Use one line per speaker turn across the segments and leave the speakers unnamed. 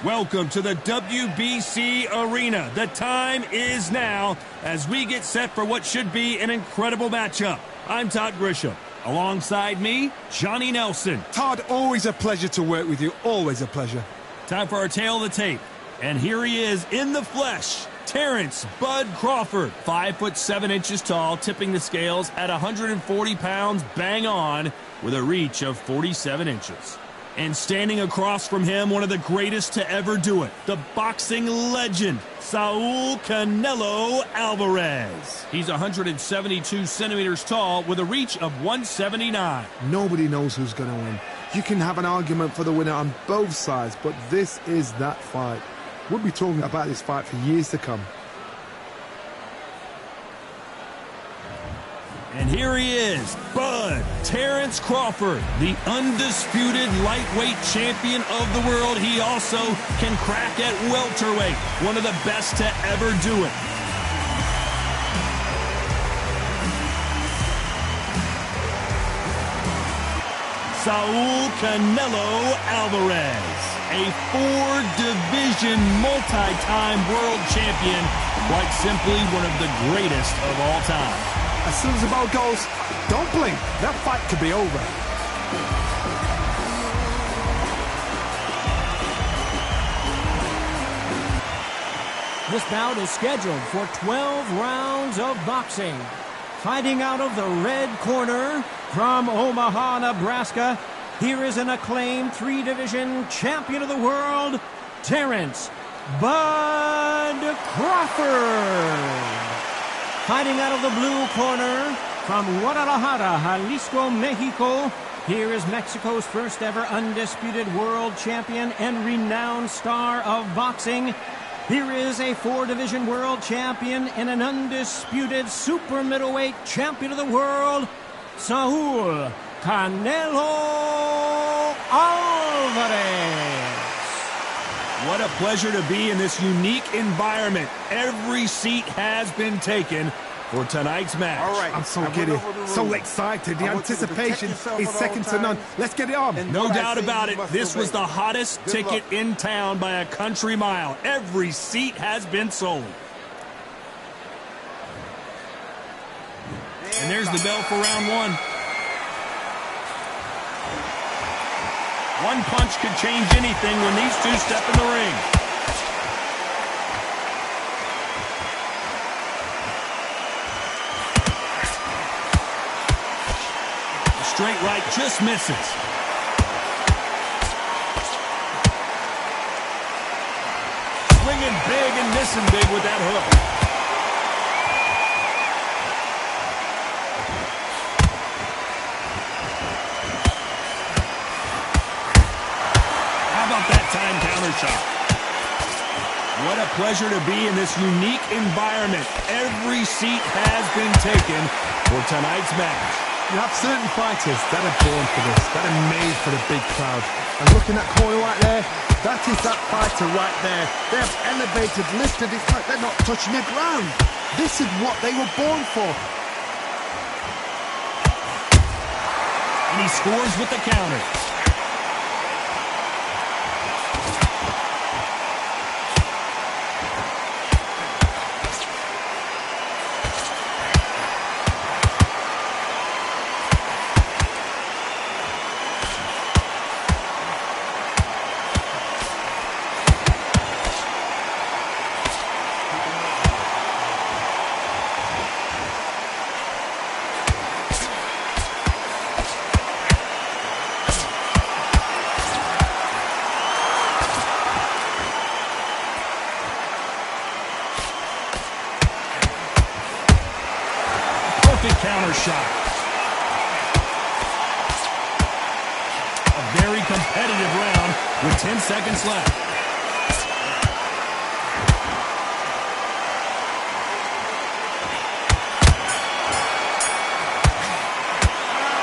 Welcome to the WBC Arena. The time is now as we get set for what should be an incredible matchup. I'm Todd Grisham. Alongside me, Johnny Nelson.
Todd, always a pleasure to work with you. Always a pleasure.
Time for our tale of the tape. And here he is in the flesh. Terrence Bud Crawford, 5'7" tall, tipping the scales at 140 pounds, bang on, with a reach of 47 inches. And standing across from him, one of the greatest to ever do it, the boxing legend, Saul Canelo Alvarez. He's 172 centimeters tall with a reach of 179.
Nobody knows who's going to win. You can have an argument for the winner on both sides, but this is that fight. We'll be talking about this fight for years to come.
And here he is, Bud Terrence Crawford, the undisputed lightweight champion of the world. He also can crack at welterweight, one of the best to ever do it. Saul Canelo Alvarez, a four-division multi-time world champion, quite simply one of the greatest of all time.
As soon as the bell goes, don't blink. That fight could be over.
This bout is scheduled for 12 rounds of boxing. Fighting out of the red corner from Omaha, Nebraska, here is an acclaimed three-division champion of the world, Terrence Bud Crawford. Fighting out of the blue corner from Guadalajara, Jalisco, Mexico, here is Mexico's first ever undisputed world champion and renowned star of boxing. Here is a four-division world champion and an undisputed super middleweight champion of the world, Saul Canelo Alvarez.
What a pleasure to be in this unique environment. Every seat has been taken for tonight's match.
All right. I'm so giddy, so excited. The anticipation is second to none. Let's get it on.
No doubt about it. This was the hottest ticket in town by a country mile. Every seat has been sold. And there's the bell for round one. One punch could change anything when these two step in the ring. The straight right just misses. Swinging big and missing big with that hook. Time counter shot. What a pleasure to be in this unique environment. Every seat has been taken for tonight's match.
You have certain fighters that are born for this, that are made for the big crowd. And looking at corner right there, that is that fighter right there. They have elevated, lifted, it's like they're not touching the ground. This is what they were born for.
And he scores with the counter. Counter shot. A very competitive round with 10 seconds left.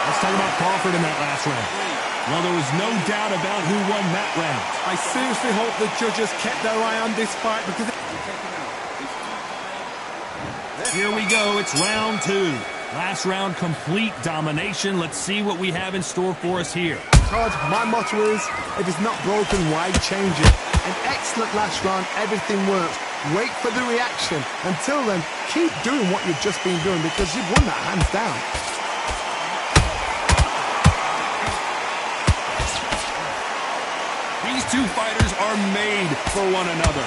Let's talk about Crawford in that last round. Well, there was no doubt about who won that round.
I seriously hope the judges kept their eye on this fight because...
Here we go. It's round two. Last round, complete domination. Let's see what we have in store for us here.
Todd, my motto is, if it's not broken, why change it? An excellent last round, everything works. Wait for the reaction. Until then, keep doing what you've just been doing because you've won that hands down.
These two fighters are made for one another.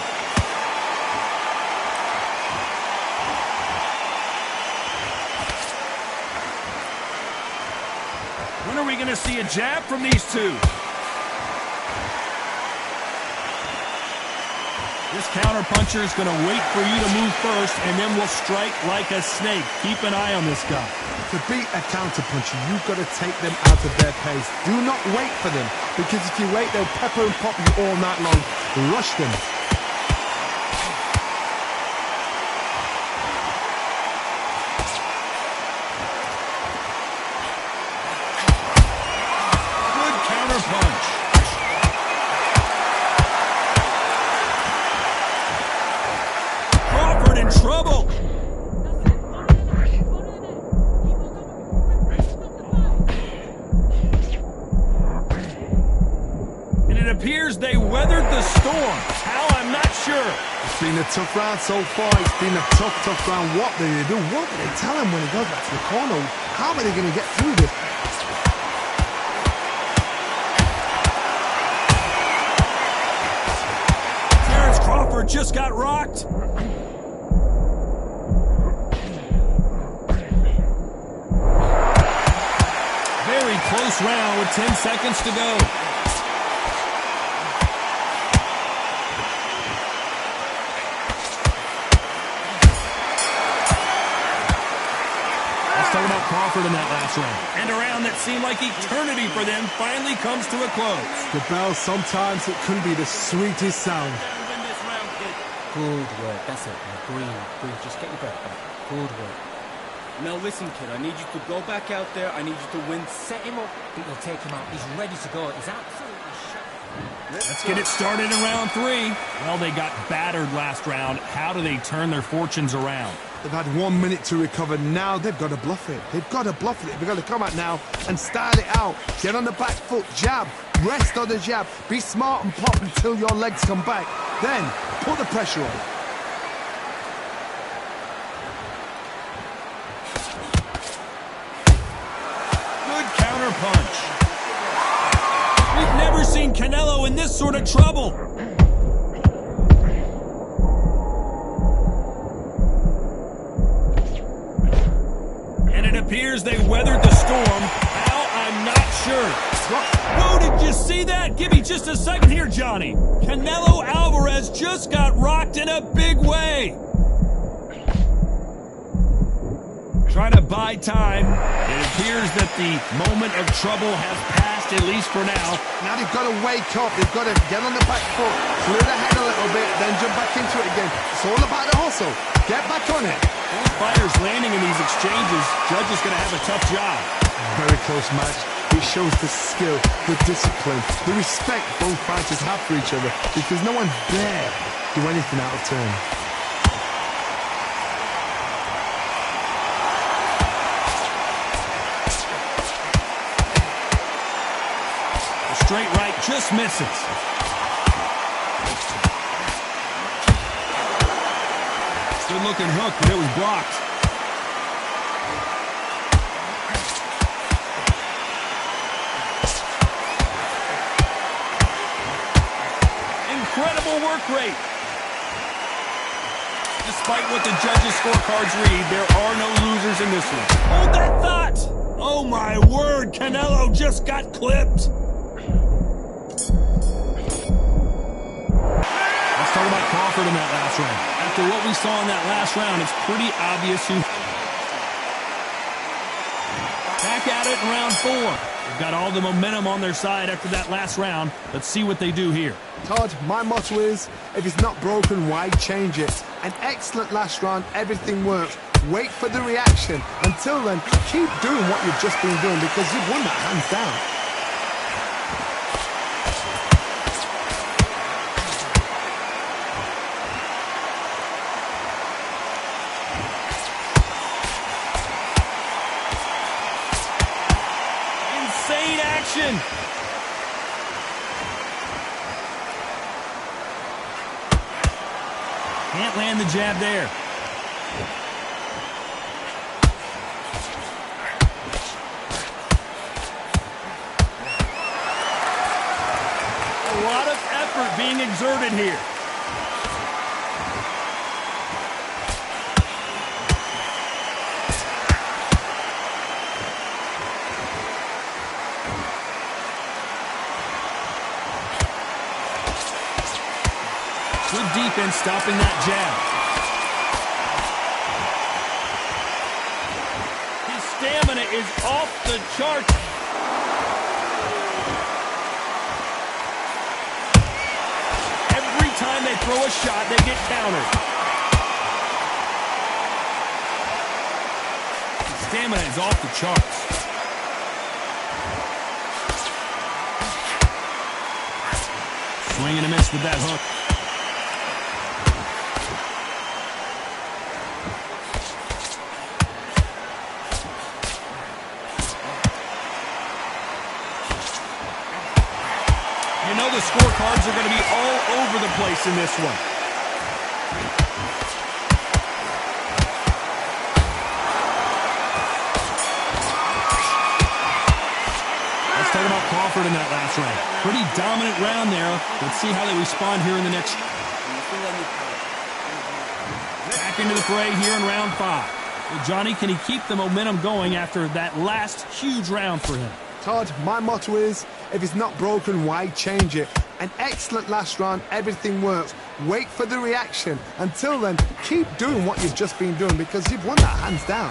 When are we going to see a jab from these two? This counterpuncher is going to wait for you to move first, and then will strike like a snake. Keep an eye on this guy.
To beat a counterpuncher, you've got to take them out of their pace. Do not wait for them, because if you wait, they'll pepper and pop you all night long. Rush them.
Good counterpunch. Crawford in trouble. And it appears they weathered the storm. How, I'm not sure.
It's been a tough round so far. It's been a tough round. What do they do? What do they tell him when he goes back to the corner? How are they going to get through this?
Terrence Crawford just got rocked. Very close round with 10 seconds to go. Let's talk about Crawford in that last round. And a round that seemed like eternity for them finally comes to a close.
The bell, sometimes it can be the sweetest sound.
Good work, that's it. Now breathe, just get your breath back. Good work. Now listen, kid, I need you to go back out there. I need you to win.
Set him up, but you'll take him out. He's ready to go. He's absolutely shot.
Let's get it started in round 3. Well, they got battered last round. How do they turn their fortunes around?
They've had 1 minute to recover. Now they've got to bluff it. They've got to bluff it. They've got to come out now and style it out. Get on the back foot, jab, rest on the jab. Be smart and pop until your legs come back. Then put the pressure on.
Good counterpunch. We've never seen Canelo in this sort of trouble. And it appears they weathered the storm. How, I'm not sure. Whoa, did you see that? Give me just a second here, Johnny. Canelo Alvarez just got rocked in a big way. Trying to buy time. It appears that the moment of trouble has passed, at least for now.
Now they've got to wake up. They've got to get on the back foot, clear the head a little bit, then jump back into it again. It's all about the hustle. Get back on it.
Both fighters landing in these exchanges. Judge is going to have a tough job.
Very close match. It shows the skill, the discipline, the respect both fighters have for each other, because no one dare do anything out of turn.
The straight right just misses. Good looking hook, but it was blocked. Incredible work rate. Despite what the judges' scorecards read, there are no losers in this one. Hold that thought! Oh my word, Canelo just got clipped. Let's talk about Crawford in that last round. After what we saw in that last round, it's pretty obvious who... Back at it in round 4. They've got all the momentum on their side after that last round. Let's see what they do here.
Todd, my motto is, if it's not broken, why change it? An excellent last round, everything works. Wait for the reaction. Until then, keep doing what you've just been doing because you've won that hands down.
Insane action. can't land the jab there. A lot of effort being exerted here. Good defense stopping that jab. His stamina is off the charts. Every time they throw a shot, they get countered. His stamina is off the charts. Swing and a miss with that hook. You know the scorecards are going to be all over the place in this one. Let's talk about Crawford in that last round. Pretty dominant round there. Let's see how they respond here in the next. Back into the fray here in round 5. Well, Johnny, can he keep the momentum going after that last huge round for him?
Todd, my motto is, if it's not broken, why change it? An excellent last round, everything works. Wait for the reaction. Until then, keep doing what you've just been doing because you've won that hands down.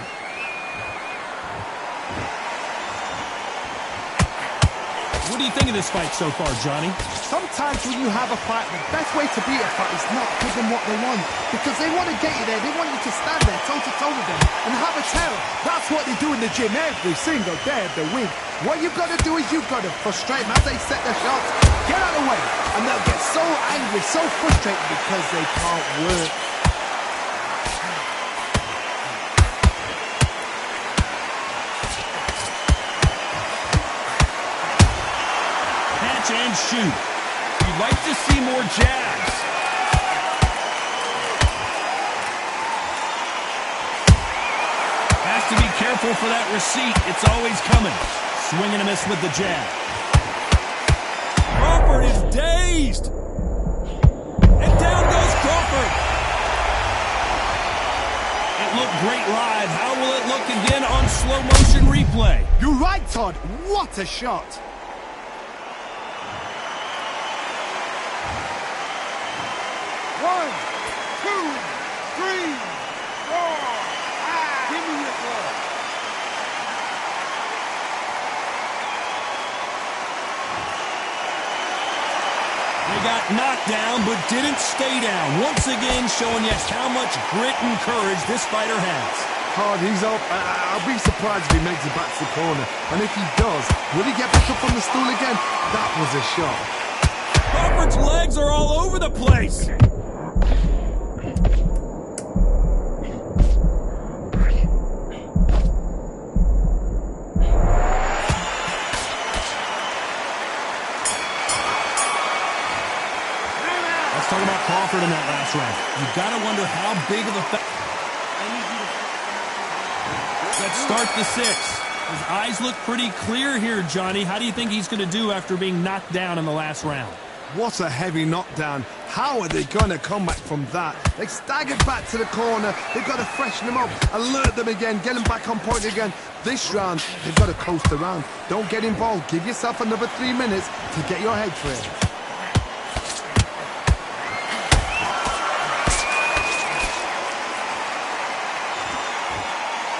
What do you think of this fight so far, Johnny?
Sometimes when you have a fight, the best way to beat a fight is not give them what they want. Because they want to get you there. They want you to stand there toe-to-toe with them and have a tell. That's what they do in the gym every single day of the week. What you've got to do is you've got to frustrate them as they set their shots. Get out of the way. And they'll get so angry, so frustrated because they can't work.
And shoot. You'd like to see more jabs. Has to be careful for that receipt. It's always coming. Swing and a miss with the jab. Crawford is dazed. And down goes Crawford. It looked great live. How will it look again on slow motion replay?
You're right, Todd. What a shot.
One, two, three, four, five. Give me your glove.
They got knocked down, but didn't stay down. Once again, showing you how much grit and courage this fighter has.
Todd, he's up. I'll be surprised if he makes it back to the corner. And if he does, will he get back up on the stool again? That was a shot.
Crawford's legs are all over the place. Let's talk about Crawford in that last round. You've got to wonder how big of a Let's start the 6. His eyes look pretty clear here, Johnny. How do you think he's going to do after being knocked down in the last round?
What a heavy knockdown. How are they going to come back from that? They staggered back to the corner. They've got to freshen them up, alert them again, get them back on point again. This round, they've got to coast around. Don't get involved. Give yourself another 3 minutes to get your head clear.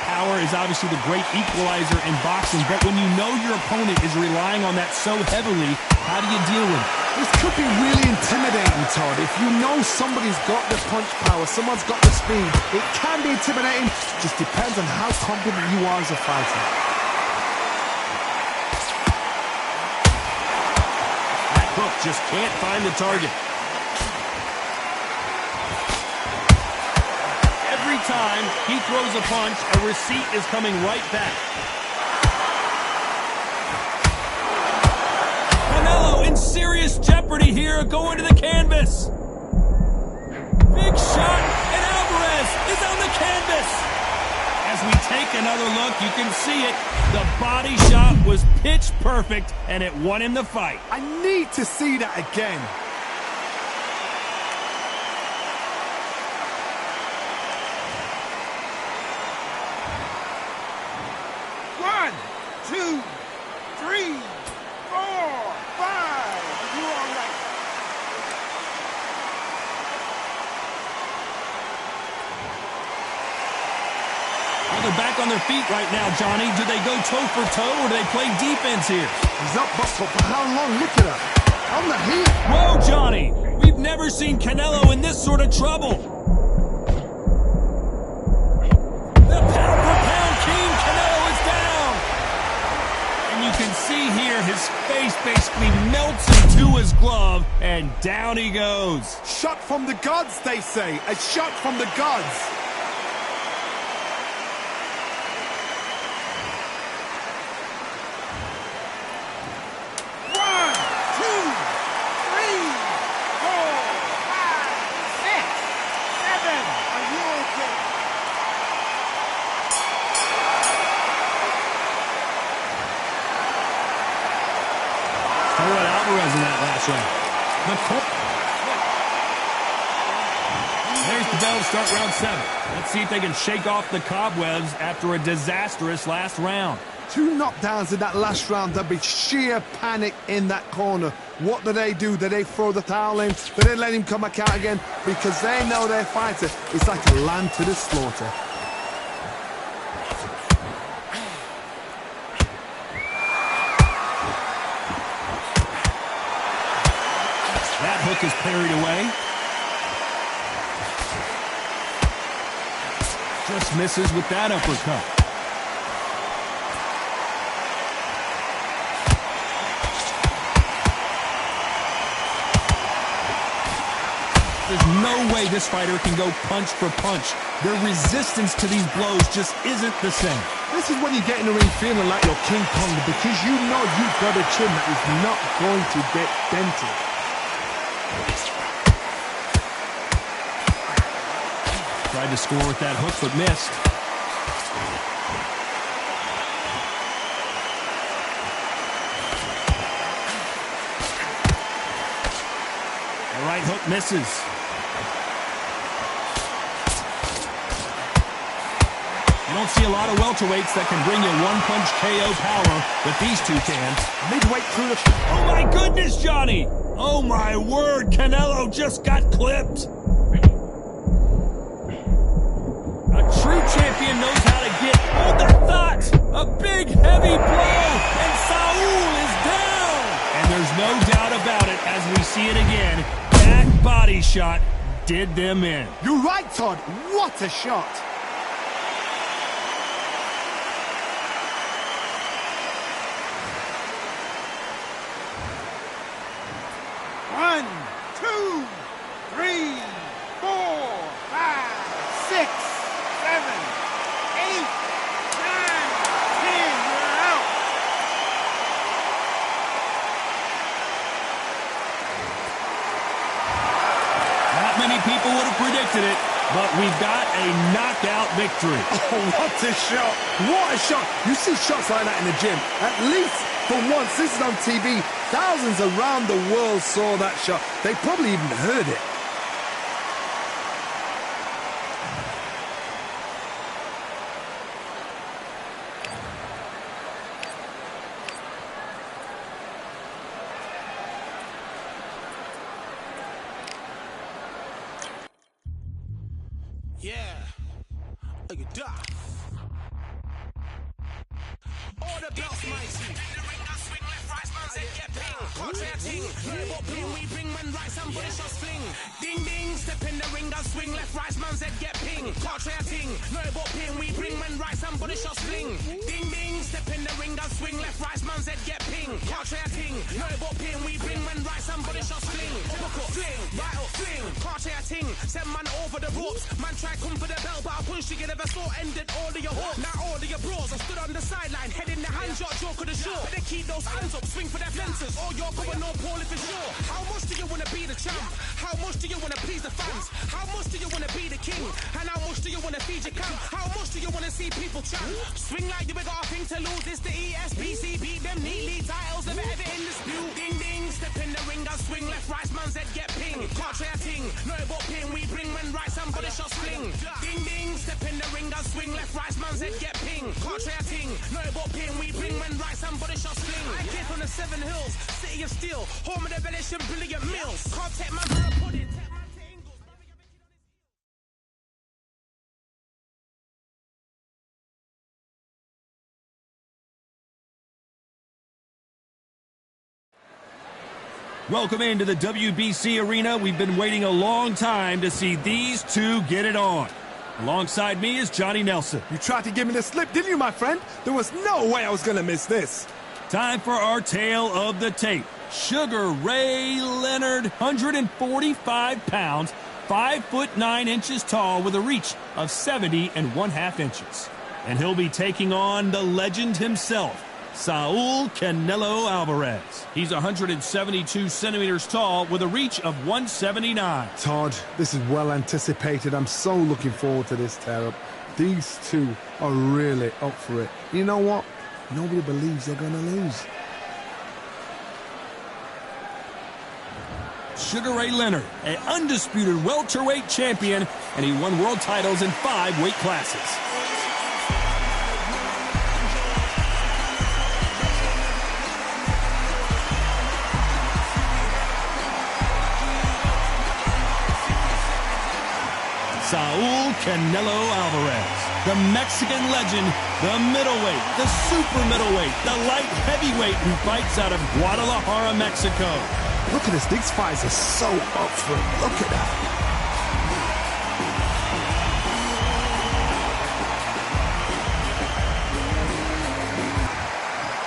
Power is obviously the great equalizer in boxing, but when you know your opponent is relying on that so heavily, how do you deal with it?
This could be really intimidating, Todd. If you know somebody's got the punch power, someone's got the speed, it can be intimidating. Just depends on how confident you are as a fighter.
That hook just can't find the target. Every time he throws a punch, a receipt is coming right back. Canelo in serious jeopardy here, going to the canvas. Big shot. we take another look, you can see it. The body shot was pitch perfect, and it won him the fight.
I need to see that again.
One, two, three, four, five. Are you all right?
Well, they're back on their feet right now, Johnny. Do they go toe for toe, or do they play defense here?
He's up, but for how long? Look at that. On the heat.
Whoa, Johnny! We've never seen Canelo in this sort of trouble. The pound-for-pound king, Canelo, is down. And you can see here his face basically melts into his glove, and down he goes.
Shot from the gods, they say. A shot from the gods.
One, two, three, four, five, six, seven. Are you okay?
Throw at Alvarez in that last round. There's the bell to start round 7. Let's see if they can shake off the cobwebs after a disastrous last round.
2 knockdowns in that last round. There'll be sheer panic in that corner. What do? Do they throw the towel in? Do they let him come back out again? Because they know their fighter is like a lamb to the slaughter.
That hook is parried away. Just misses with that uppercut. There's no way this fighter can go punch for punch. Their resistance to these blows just isn't the same.
This is when you get in the ring feeling like you're King Kong, because you know you've got a chin that is not going to get dented.
Tried to score with that hook, but missed. The right hook misses. You don't see a lot of welterweights that can bring you one-punch KO power, but these two can.
Midway through the...
Oh my goodness, Johnny! Oh my word, Canelo just got clipped. A true champion knows how to get... Hold that thought! A big, heavy blow, and Saul is down! And there's no doubt about it, as we see it again, that body shot did them in.
You're right, Todd. What a shot.
One, two, three, four, five, six, seven, eight, nine, 10. You're out.
Not many people would have predicted it, but we've got a knockout victory.
Oh, what a shot. What a shot. You see shots like that in the gym. At least for once, this is on TV. Thousands around the world saw that shot. They probably even heard it.
Yeah, look at that. All the belts, mighty. Swing left, right, man's head get ping. Can't say a thing. What ping we bring when right, somebody shots fling. Ding ding, step in the ring, down swing left, right, man's head get ping. Can't say a thing. What ping we bring when right, somebody shots fling. Ding ding, step in the ring, down swing left, right, man's head get ping. Can't say a thing. What ping we bring when right, somebody shots fling. Uppercut, fling, right up, fling. Can't say a thing. Send man over the ropes. Man try come for the belt, but I punched you never saw. Ended all of your hopes. Now all of your bros. I stood on the sideline, head in the hand shot, joke of the show. But they keep those hands up, swing for their fences. All you're going no Paul if it's sure. How much do you wanna be the champ? How much do you wanna please the fans? How much do you wanna be the king? And how much do you wanna feed your camp? How much do you wanna see people champ? Swing like you got a thing to lose. It's the ESBC. Beat them neatly. Titles never ever in dispute. Ding ding. Step in the ring and swing. Left, right, man's head get ping. Can't try a ting. No about ping. We bring when right, somebody shots fling. Ding ding. Step in the ring and swing. Left, right, man's head get ping. Can't try a ting. No about ping. We bring when right, somebody shots fling. I came from the 7 Hills, city of steel, home of the village and brilliant meals. Can't take man for a pudding.
Welcome into the WBC arena. We've been waiting a long time to see these two get it on. Alongside me is Johnny Nelson.
You tried to give me the slip, didn't you, my friend? There was no way I was going to miss this.
Time for our tale of the tape. Sugar Ray Leonard, 145 pounds, 5'9" tall with a reach of 70 1/2 inches. And he'll be taking on the legend himself, Saul Canelo Alvarez. He's 172 centimeters tall with a reach of 179.
Todd, this is well anticipated. I'm so looking forward to this tear-up. These two are really up for it. You know what? Nobody believes they're going to lose.
Sugar Ray Leonard, an undisputed welterweight champion, and he won world titles in 5 weight classes. Saul Canelo Alvarez, the Mexican legend, the middleweight, the super middleweight, the light heavyweight who fights out of Guadalajara, Mexico.
Look at this. These fights are so up for it. Look at that.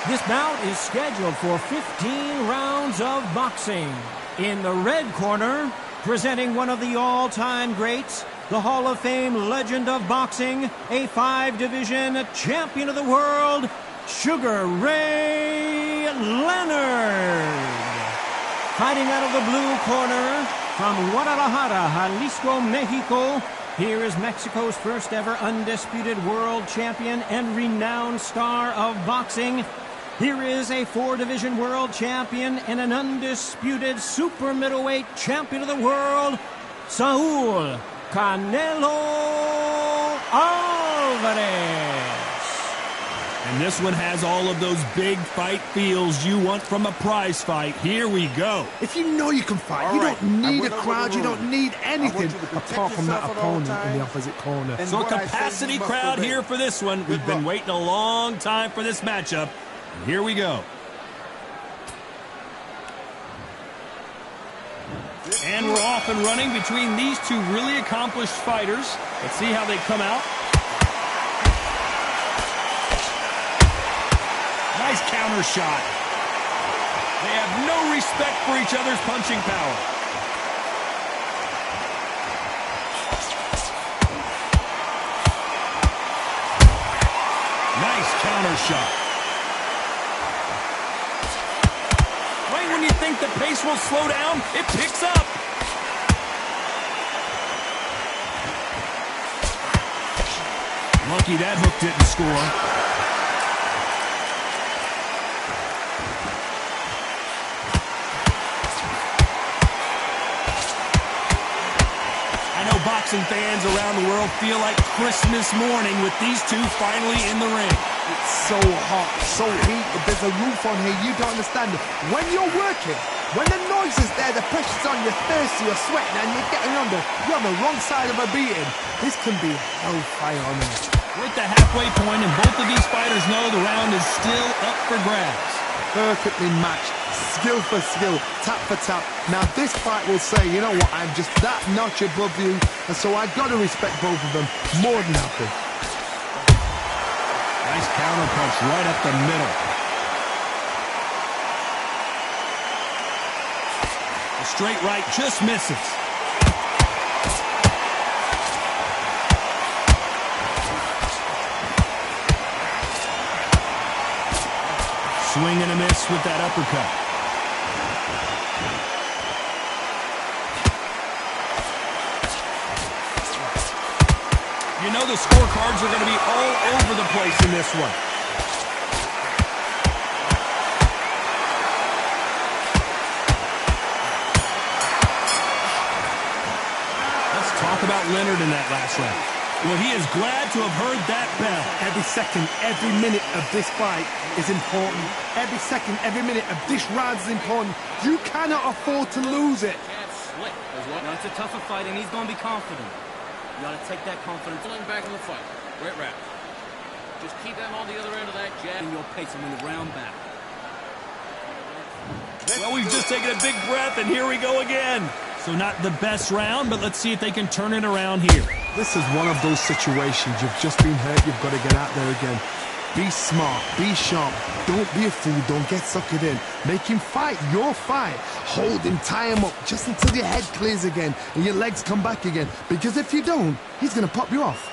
This bout is scheduled for 15 rounds of boxing. In the red corner, presenting one of the all-time greats, the Hall of Fame legend of boxing, a 5-division champion of the world, Sugar Ray Leonard. Fighting out of the blue corner, from Guadalajara, Jalisco, Mexico, here is Mexico's first ever undisputed world champion and renowned star of boxing. Here is a 4-division world champion and an undisputed super middleweight champion of the world, Saul Canelo Alvarez.
And this one has all of those big fight feels you want from a prize fight. Here we go.
If you know you can fight, you don't need a crowd, you don't need anything apart from that opponent in the opposite corner.
So a capacity crowd here for this one. We've been waiting a long time for this matchup. And here we go. And we're off and running between these two really accomplished fighters. Let's see how they come out. Nice counter shot. They have no respect for each other's punching power. Nice counter shot. Right when you think the pace will slow down, it picks up. Lucky that hook didn't score. Boxing fans around the world feel like Christmas morning with these two finally in the ring.
It's so hot, so heated. There's a roof on here. You don't understand it. When you're working, when the noise is there, the pressure's on, you're thirsty, you're sweating, and you're getting under. You're on the wrong side of a beating. This can be hellfire on it.
We're at the halfway point, and both of these fighters know the round is still up for grabs.
Perfectly matched. Skill for skill, tap for tap. Now this fight will say, you know what, I'm just that notch above you, and so I've got to respect both of them more than happy.
Nice counter punch right up the middle. The straight right just misses. Swing and a miss with that uppercut. You know the scorecards are going to be all over the place in this one. Let's talk about Leonard in that last round. Well, he is glad to have heard that bell.
Every second, every minute of this fight is important. Every second, every minute of this round is important. You cannot afford to lose it.
Can't slip. Now, it's a tougher fight, and he's going to be confident. You got to take that confidence.
Pulling back in the fight. Great round. Just keep them on the other end of that jab.
And your pace and win the round back.
Well, we've just taken a big breath, and here we go again. So not the best round, but let's see if they can turn it around here.
This is one of those situations. You've just been hurt. You've got to get out there again. Be smart. Be sharp. Don't be a fool. Don't get suckered in. Make him fight your fight. Hold him. Tie him up just until your head clears again and your legs come back again. Because if you don't, he's going to pop you off.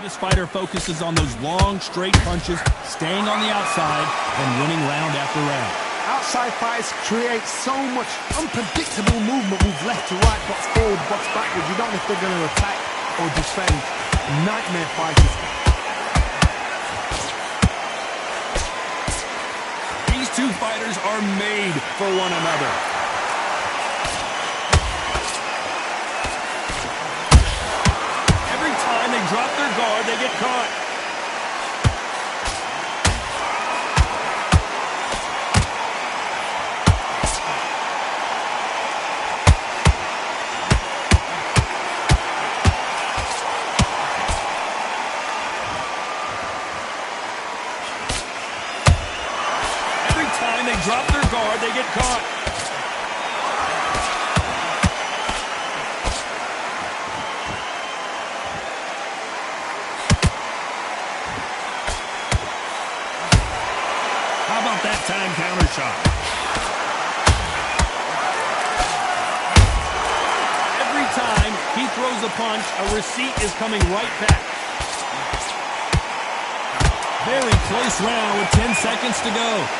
This fighter focuses on those long, straight punches, staying on the outside, and winning round after round.
Outside fights create so much unpredictable movement. Move left to right, box forward, box backwards. You don't know if they're going to attack or defend. Nightmare fighters.
These two fighters are made for one another. Every time they drop their guard, they get caught. Drop their guard, they get caught. How about that time counter shot? Every time he throws a punch, a receipt is coming right back. Very close round with 10 seconds to go.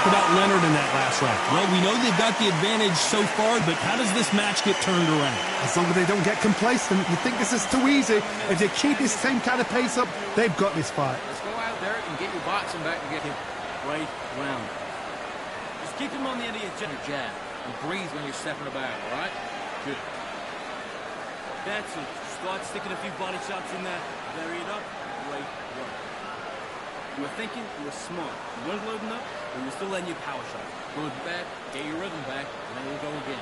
About Leonard in that last round. Well, we know they've got the advantage so far, but how does this match get turned around?
As long as they don't get complacent, you think this is too easy. If they keep this same kind of pace up, they've got this fight.
Let's go out there and get your boxing back and get him.
Great round. Just keep him on the end of your
Jab. And breathe when you're stepping about, all right? Good.
That's it. Start sticking a few body shots in there. Bury it up. Great work. You were thinking, you were smart. You weren't loading up, but you were still letting your power shots.
Good back, get your rhythm back, and then we'll go again.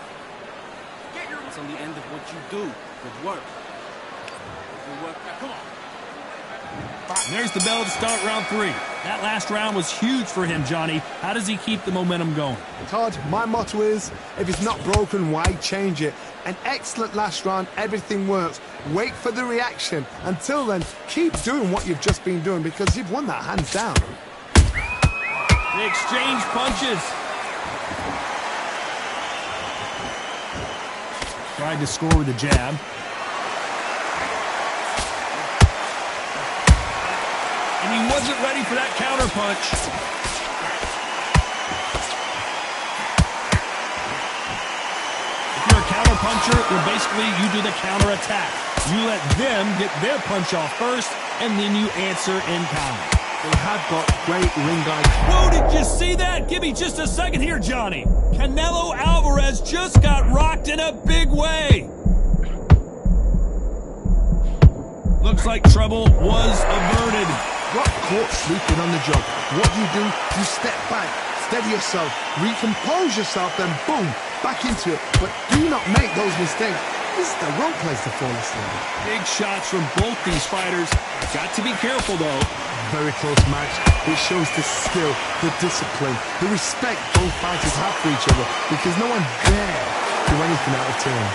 Get your rhythm on the end of what you do. Good work. Good work. Now, come on.
And there's the bell to start round 3. That last round was huge for him, Johnny. How does he keep the momentum going?
Todd, my motto is, if it's not broken, why change it? An excellent last round, everything works. Wait for the reaction. Until then, keep doing what you've just been doing because you've won that hands down.
They exchange punches. Tried to score with a jab. And he wasn't ready for that counter punch. If you're a counter puncher, then basically you do the counter attack. You let them get their punch off first, and then you answer in kind.
They have got great ring guys.
Whoa, did you see that? Give me just a second here, Johnny. Canelo Alvarez just got rocked in a big way. Looks like trouble was averted.
Got caught sleeping on the job. What do? You step back, steady yourself, recompose yourself, then boom, back into it. But do not make those mistakes. This is the wrong place to fall asleep.
Big shots from both these fighters. Got to be careful, though.
Very close match. It shows the skill, the discipline, the respect both fighters have for each other because no one dare do anything out of turn.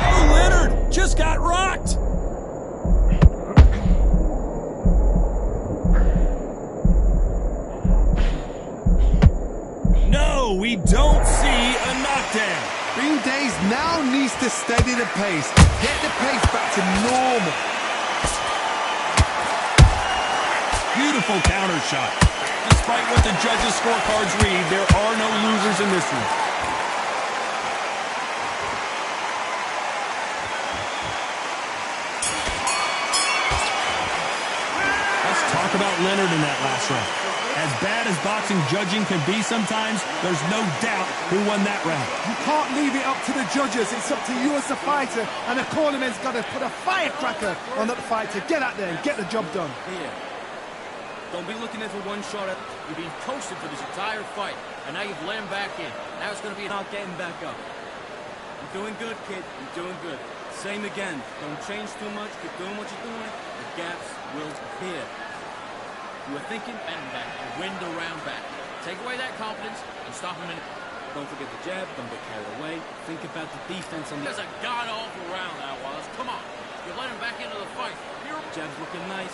Oh, Leonard just got rocked. No, we don't see a knockdown.
Days now needs to steady the pace, get the pace back to normal.
Beautiful counter shot. Despite what the judges' scorecards read, there are no losers in this one. Let's talk about Leonard in that last round. As bad as boxing judging can be sometimes, there's no doubt who won that round.
You can't leave it up to the judges. It's up to you as the fighter, and the cornerman's got to put a firecracker on that fight to get out there and get the job done.
Here. Don't be looking at for one shot at...
You've been toasted for this entire fight, and now you've let him back in. Now it's going to be
Not getting back up. You're doing good, kid. You're doing good. Same again. Don't change too much. Keep doing what you're doing. The gaps will appear. You were thinking,
bend him back and win the round back. Take away that confidence and stop him in.
don't forget the jab. Don't get carried away. Think about the defense on the...
That's a god-awful round that was. Come on. You let him back into the fight. Here.
Jab's looking nice.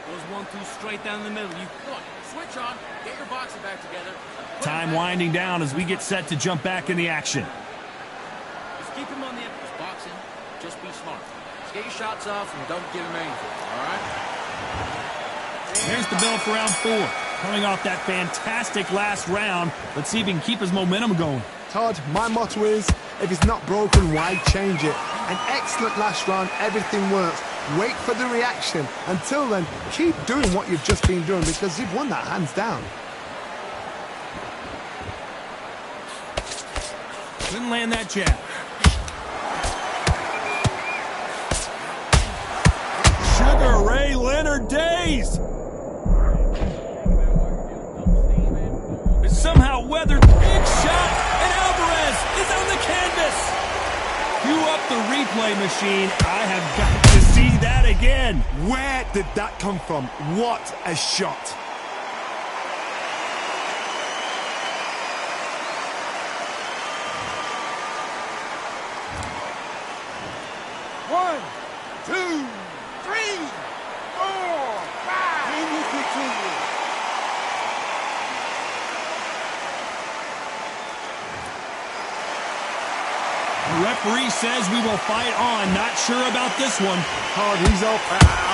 Goes 1-2 straight down the middle. You
look, switch on, get your boxing back together.
Time winding down as we get set to jump back in the action.
Just keep him on the...
Just boxing, just be smart. Just get your shots off and don't give him anything, all right?
Here's the bell for round 4. Coming off that fantastic last round, let's see if he can keep his momentum going.
Todd, my motto is, if it's not broken, why change it? An excellent last round, everything works. Wait for the reaction. Until then, keep doing what you've just been doing because you've won that hands down.
Couldn't land that jab. Sugar Ray Leonard days! It's somehow weathered. Big shot, and Alvarez is on the canvas! Cue up the replay machine. I have got to see that again.
Where did that come from? What a shot.
One, two, three, four, five. Can you continue?
The referee says we will fight on. Not sure about this one.
Hard, he's up.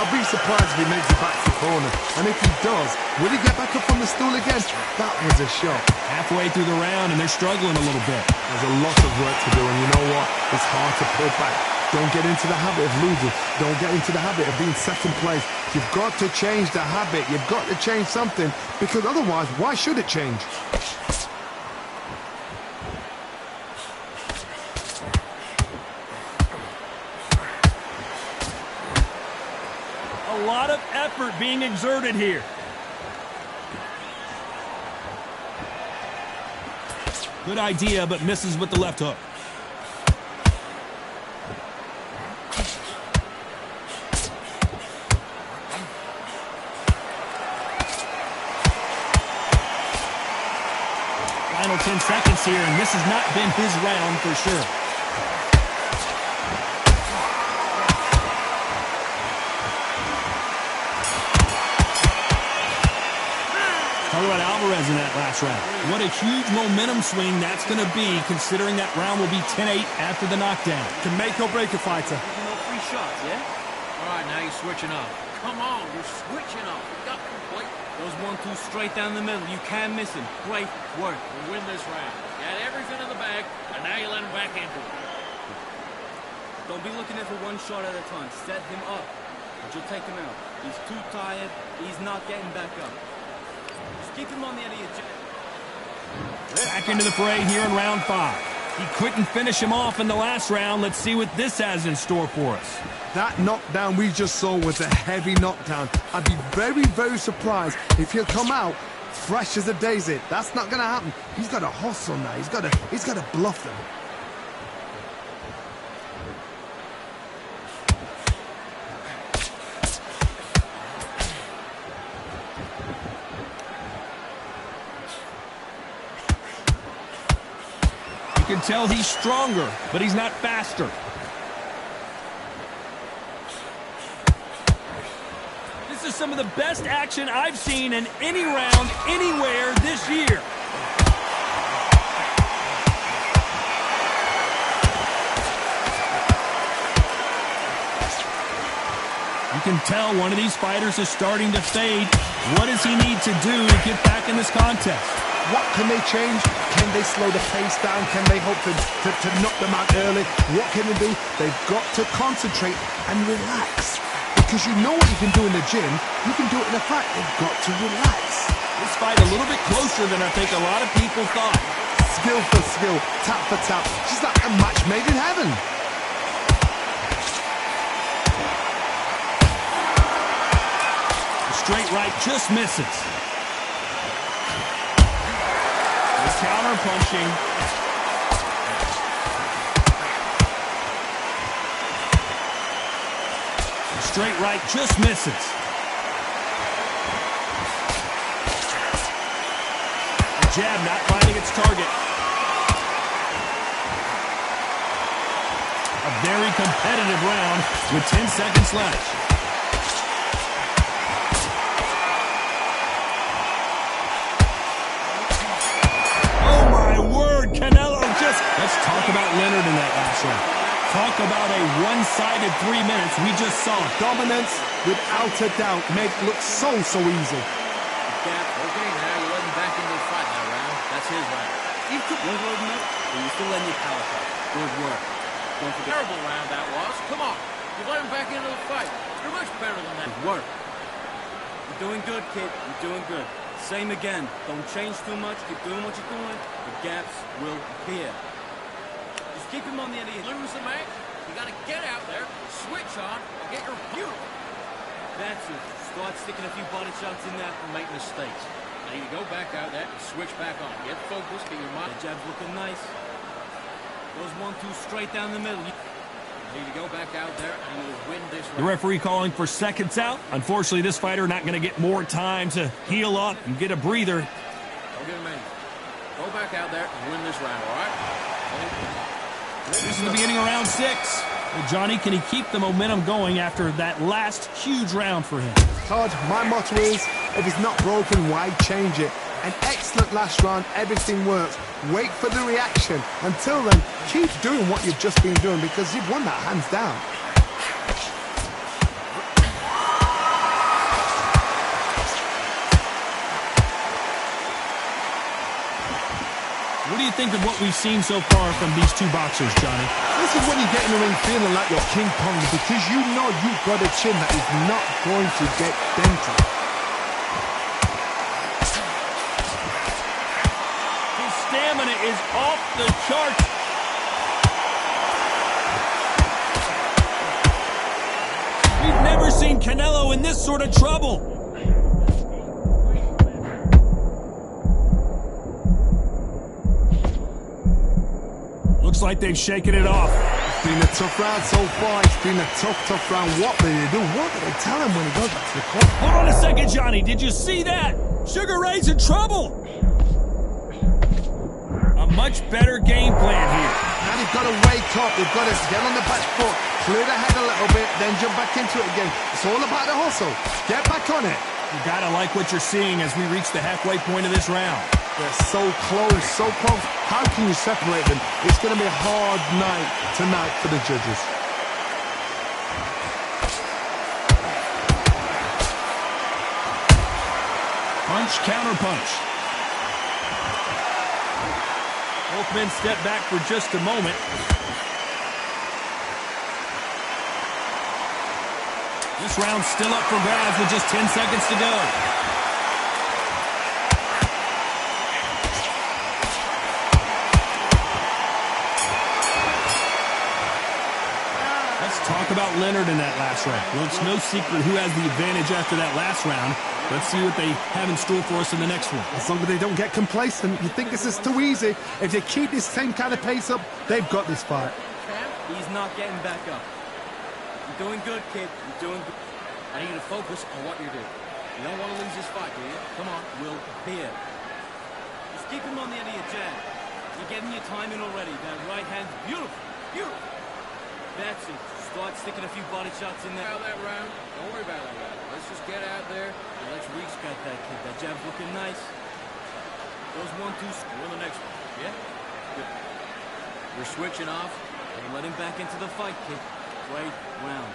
I'll be surprised if he makes it back to the corner. And if he does, will he get back up on the stool again? That was a shot.
Halfway through the round, and they're struggling a little bit.
There's a lot of work to do, and you know what? It's hard to pull back. Don't get into the habit of losing. Don't get into the habit of being second place. You've got to change the habit. You've got to change something, because otherwise, why should it change?
A lot of effort being exerted here. Good idea, but misses with the left hook. Final 10 seconds here, and this has not been his round for sure. Talk about Alvarez in that last round. What a huge momentum swing that's going to be, considering that round will be 10-8 after the knockdown.
Can make or break a fighter.
No free shots, yeah?
All right, now you're switching up. Come on, you're switching up. You got complete.
Goes 1-2 straight down the middle. You can't miss him. Great work.
We win this round. You had everything in the bag, and now you let him back into it.
Don't be looking at for one shot at a time. Set him up. But you'll take him out. He's too tired. He's not getting back up. Just keep him on the end of your jab.
Back into the fray here in round 5. He couldn't finish him off in the last round. Let's see what this has in store for us.
That knockdown we just saw was a heavy knockdown. I'd be very, very surprised if he'll come out fresh as a daisy. That's not going to happen. He's got to hustle now. He's got to bluff them.
You can tell he's stronger, but he's not faster. This is some of the best action I've seen in any round, anywhere this year. can tell one of these fighters is starting to fade. What does he need to do to get back in this contest?
What can they change? Can they slow the pace down? Can they hope to knock them out early? What can they do? They've got to concentrate and relax. Because you know what you can do in the gym, you can do it in a fight. They've got to relax.
This fight a little bit closer than I think a lot of people thought.
Skill for skill, tap for tap. She's like a match made in heaven.
The straight right just misses. The counter punching. The straight right just misses. The jab not finding its target. A very competitive round with 10 seconds left. Oh my word, Canelo just... Let's talk about Leonard in that last round. Talk about a one-sided 3 minutes we just saw.
Dominance, without a doubt, made it look so easy.
Gap, okay, now you're letting back into the fight now, round. That's his round.
You took one road up, but you still letting your power fight. Good work. Don't forget.
Terrible round that was. Come on. You let him back into the fight. You're much better than that.
Good work. You're doing good, kid. You're doing good. Same again. Don't change too much. Keep doing what you're doing. The gaps will appear. Just keep him on the end of your...
Lose the match. You got to get out there, switch on, and get your beautiful.
That's it. Start sticking a few body shots in there.
Make mistakes. Now you go back out there and switch back on. Get focused, get your mind.
The jab's looking nice. Goes 1-2 straight down the middle.
You need to go back out there and you'll win this round.
The referee calling for seconds out. Unfortunately, this fighter not going to get more time to heal up and get a breather.
Don't give him any. Go back out there and win this round, all right?
This is the beginning of round 6. Well, Johnny, can he keep the momentum going after that last huge round for him?
Todd, my motto is, if it's not broken, why change it? An excellent last round, everything works. Wait for the reaction. Until then, keep doing what you've just been doing because you've won that hands down.
What do you think of what we've seen so far from these two boxers, Johnny?
This is when you get in the ring feeling like you're King Kong because you know you've got a chin that is not going to get dented.
His stamina is off the charts. We've never seen Canelo in this sort of trouble. Looks like they've shaken it off.
It's been a tough round so far. It's been a tough round. What do they do? What do they tell him when he goes back to the court?
Hold on a second, Johnny. Did you see that? Sugar Ray's in trouble. A much better game plan here.
Now they've got to wake up. They've got to get on the back foot, clear the head a little bit, then jump back into it again. It's all about the hustle. Get back on it.
You gotta like what you're seeing as we reach the halfway point of this round.
They're so close, so close. How can you separate them? It's going to be a hard night tonight for the judges.
Punch, counter punch. Both men step back for just a moment. This round's still up for grabs with just 10 seconds to go. Let's talk about Leonard in that last round. Well, it's no secret who has the advantage after that last round. Let's see what they have in store for us in the next one.
As long as they don't get complacent, you think this is too easy. If they keep this same kind of pace up, they've got this fight.
He's not getting back up. You're doing good, kid. You're doing good.
I need you to focus on what you're doing. You don't want to lose this fight, do you?
Come on, will appear. Just keep him on the end of your jab. You're getting your time in already. That right hand's beautiful. Beautiful. That's it. Start sticking a few body shots in there.
About that round. Don't worry about that round. Let's just get out there and let's reach.
Got that, kid. That jab's looking nice. Those 1-2.
We're the next one. Yeah? Good. We're switching off.
And let him back into the fight, kid. Great round.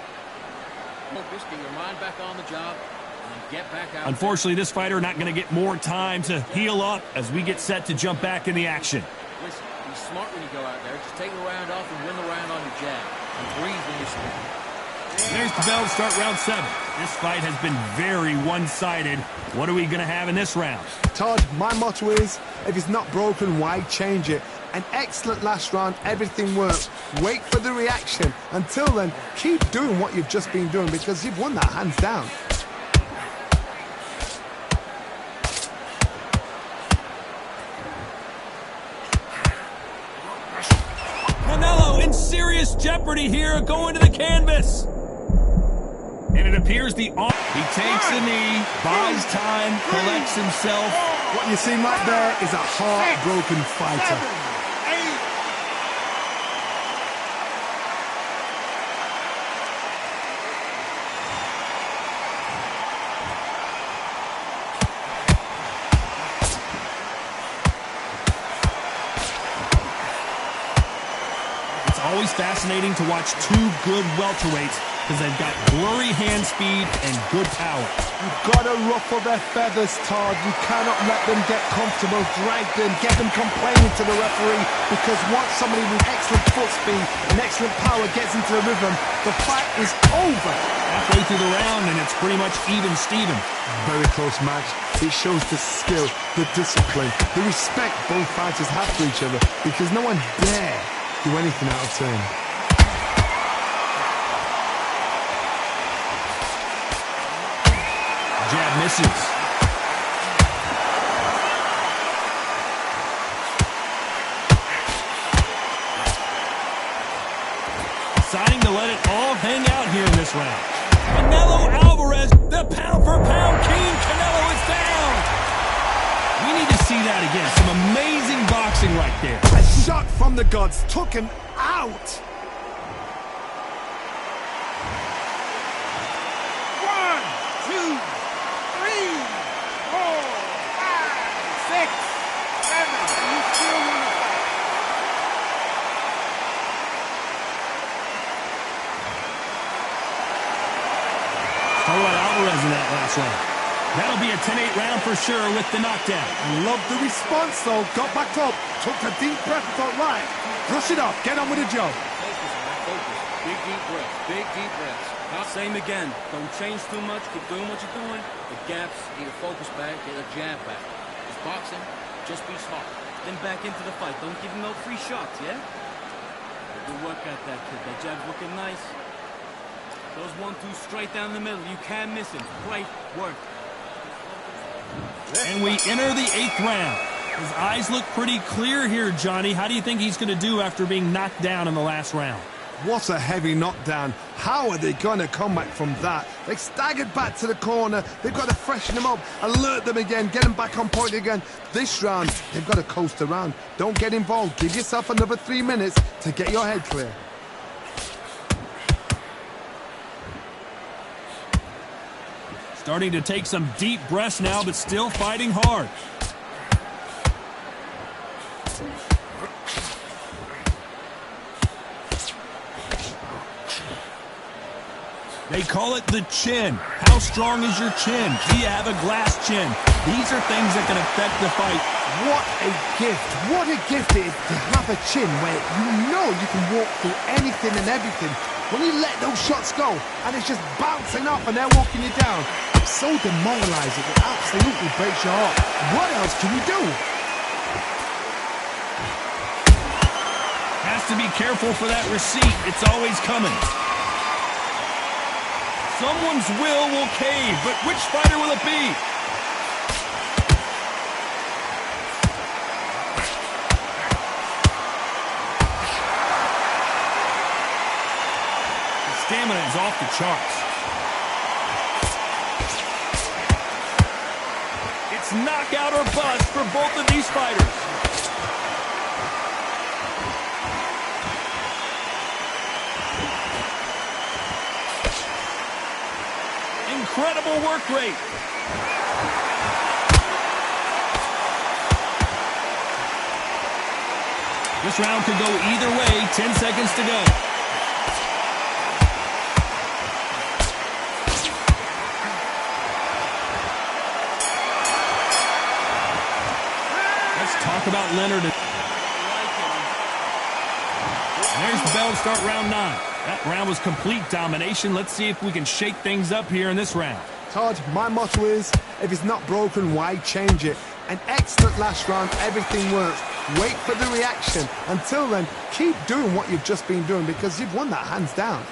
Focus, get your mind back on the job, and get back out.
Unfortunately, this fighter not going to get more time to heal up as we get set to jump back in the action.
Listen, be smart when you go out there. Just take the round off and win the round on your jab. And breathe when you swing.
There's the bell to start round 7. This fight has been very one-sided. What are we going to have in this round?
Todd, my motto is, if it's not broken, why change it? An excellent last round, everything worked. Wait for the reaction. Until then, keep doing what you've just been doing because you've won that hands down.
Canelo in serious jeopardy here, going to the canvas. And it appears he takes a knee, buys time, collects himself.
What you see right there is a heartbroken fighter.
Always fascinating to watch two good welterweights because they've got blurry hand speed and good power.
You've got to ruffle their feathers, Todd. You cannot let them get comfortable, drag them, get them complaining to the referee, because once somebody with excellent foot speed and excellent power gets into the rhythm, the fight is over.
Halfway through the round and it's pretty much even Steven.
Very close match. It shows the skill, the discipline, the respect both fighters have for each other, because no one dare do anything out of turn.
Jab misses. Deciding to let it all hang out here in this round. Canelo Alvarez, the pound-for-pound king. Canelo is down. We need to see that again. Some amazing boxing right there.
A shot from the gods took him out.
1, 2, 3, 4, 5, 6, 7. You still want to fight?
Talk about Alvarez in that last round. That'll be a 10-8 round for sure with the knockdown.
I love the response, though. Got back up, took a deep breath, thought, right, brush it off, get on with the job.
Focus, man, focus. Big, deep breaths. Big, deep breaths.
Same again. Don't change too much. Keep doing what you're doing.
The gaps, get your focus back, get a jab back. It's boxing, just be smart.
Then back into the fight. Don't give him no free shots, yeah? Good work at that, kid. That jab's looking nice. Those 1-2 straight down the middle. You can't miss him. Great work.
And we enter the 8th round. His eyes look pretty clear here, Johnny. How do you think he's going to do after being knocked down in the last round?
What a heavy knockdown. How are they going to come back from that? They staggered back to the corner. They've got to freshen them up, alert them again, get them back on point again. This round, they've got to coast around. Don't get involved. Give yourself another 3 minutes to get your head clear.
Starting to take some deep breaths now, but still fighting hard. They call it the chin. How strong is your chin? Do you have a glass chin? These are things that can affect the fight.
What a gift. What a gift it is to have a chin where you know you can walk through anything and everything. When you let those shots go and it's just bouncing up and they're walking you down, it's so demoralizing. It absolutely breaks your heart. What else can you do?
Has to be careful for that receipt. It's always coming. Someone's will cave, but which fighter will it be? His stamina is off the charts. It's knockout or bust for both of these fighters. Incredible work rate. This round could go either way. 10 seconds to go. talk about Leonard. And there's the bell to start round 9. That round was complete domination. Let's see if we can shake things up here in this round.
Todd, my motto is, if it's not broken, why change it? An excellent last round, everything works. Wait for the reaction. Until then, keep doing what you've just been doing because you've won that hands down.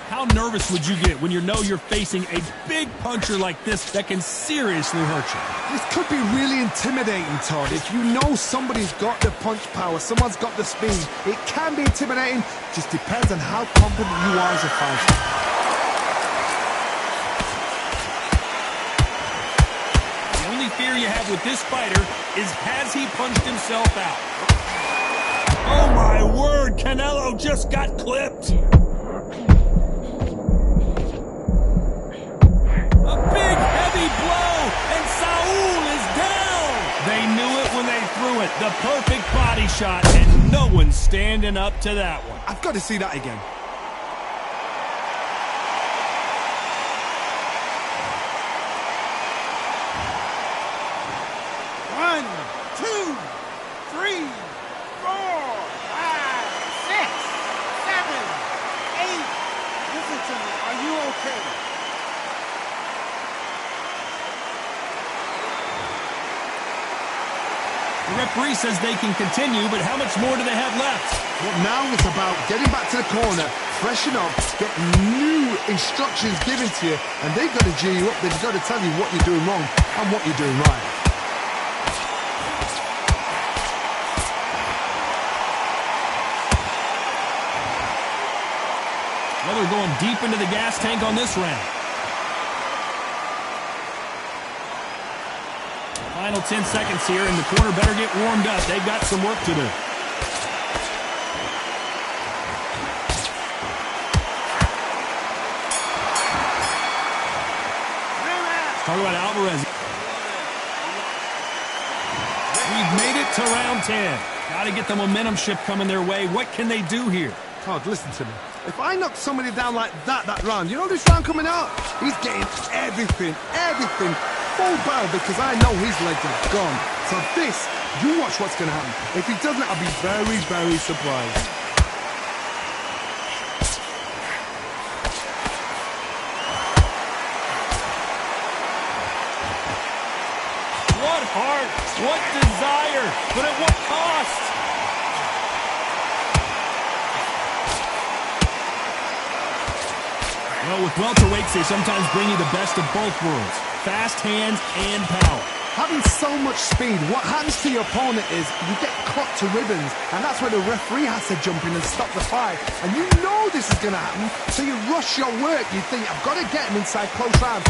How nervous would you get when you know you're facing a big puncher like this that can seriously hurt you?
This could be really intimidating, Todd. If you know somebody's got the punch power, someone's got the speed, it can be intimidating. Just depends on how confident you are as a fighter.
The only fear you have with this fighter is has he punched himself out? Oh my word, Canelo just got clipped. A big, heavy blow, and Saul is down! They knew it when they threw it. The perfect body shot, and no one's standing up to that one.
I've got to see that again.
One, two, three, 4, 5, 6, 7, 8. Listen to me. Are you okay?
The referee says they can continue, but how much more do they have left?
Well, now it's about getting back to the corner, freshen up, get new instructions given to you, and they've got to G you up. They've got to tell you what you're doing wrong and what you're doing right.
Well, they're going deep into the gas tank on this round. Final 10 seconds here, and the corner better get warmed up. They've got some work to do. Talk about Alvarez. We've made it to round 10. Got to get the momentum shift coming their way. What can they do here?
Todd, listen to me. If I knock somebody down like that round, you know this round coming out? He's getting everything, full barrel because I know his legs are gone. So this, you watch what's going to happen. If he doesn't, I'll be very, very surprised.
What heart, what desire, but at what cost? Well, with welterweights, they sometimes bring you the best of both worlds. Fast hands and power.
Having so much speed, what happens to your opponent is you get cut to ribbons, and that's where the referee has to jump in and stop the fight. And you know this is going to happen, so you rush your work. You think, I've got to get him inside close rounds.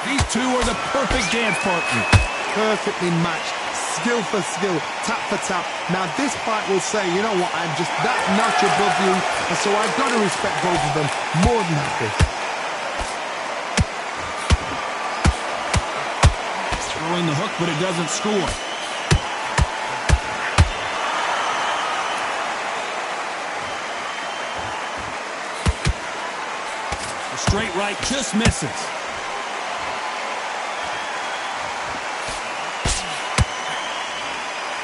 These two are the perfect dance partners.
Perfectly matched. Skill for skill, tap for tap. Now this fight will say, you know what, I'm just that notch above you, and so I've got to respect both of them more than happy.
Throwing the hook, but it doesn't score. The straight right just misses.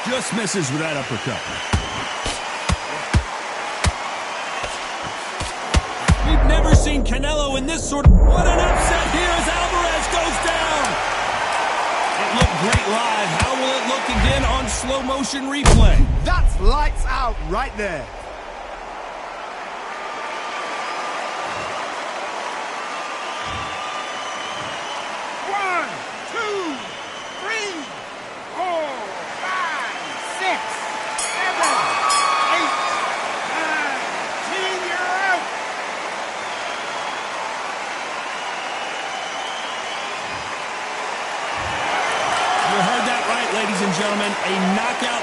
Just misses with that uppercut. We've never seen Canelo in this sort of... What an upset here as Alvarez goes down! It looked great live. How will it look again on slow motion replay?
That's lights out right there.
One, two, three, 4, 5, 6, 7, 8, 9, 10, you're out.
You heard that right, ladies and gentlemen. A knockout.